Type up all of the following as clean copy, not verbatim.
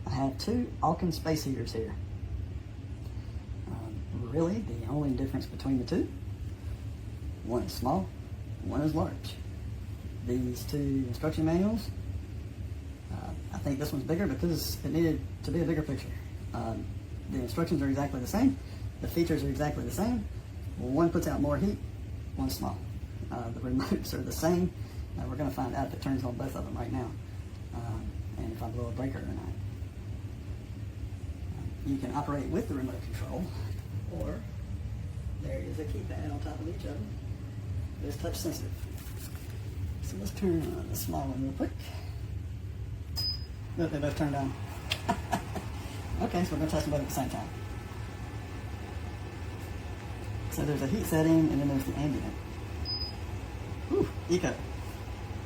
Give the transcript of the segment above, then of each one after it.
I have two Alkin space heaters here. Really, the only difference between the two, one is small, one is large. These two instruction manuals, I think this one's bigger because it needed to be a bigger picture. The instructions are exactly the same. The features are exactly the same. One puts out more heat, one's small. The remotes are the same. We're going to find out if it turns on both of them right now, and if I blow a breaker or not. You can operate with the remote control, or there is a keypad on top of each of them. It's touch sensitive. So let's turn on the small one real quick. Look, they both turned on. Okay, so we're going to test them both at the same time. So there's a heat setting, and then there's the ambient. Whew, eco.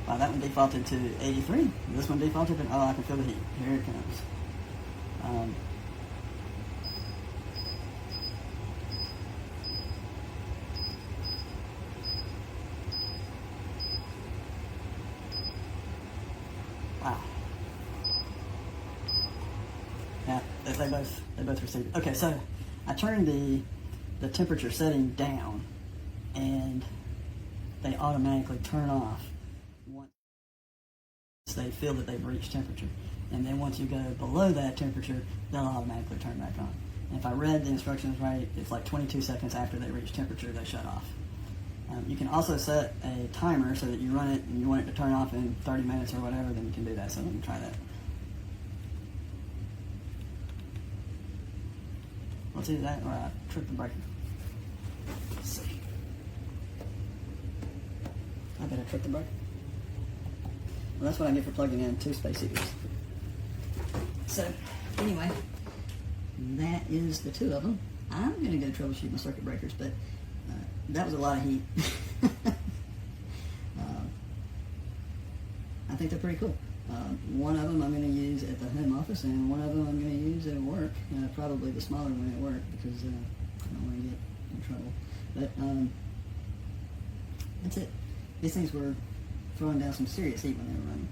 Wow, that one defaulted to 83. This one defaulted to, oh, I can feel the heat. Here it comes. Wow. Yeah, they both received it. Okay, so I turned the temperature setting down, and they automatically turn off once they feel that they've reached temperature. And then once you go below that temperature, they'll automatically turn back on. And if I read the instructions right, it's like 22 seconds after they reach temperature, they shut off. You can also set a timer so that you run it and you want it to turn off in 30 minutes or whatever, then you can do that. So let me try that. Let's either that or I trip the breaker. Let's see. I better trip the breaker. Well, that's what I get for plugging in two space heaters. So, anyway, that is the two of them. I'm going to go troubleshoot my circuit breakers, but that was a lot of heat. I think they're pretty cool. One of them I'm going to use at the home office, and one of them I'm going to use at work. Probably the smaller one at work because I don't want to get in trouble. But that's it. These things were throwing down some serious heat when they were running.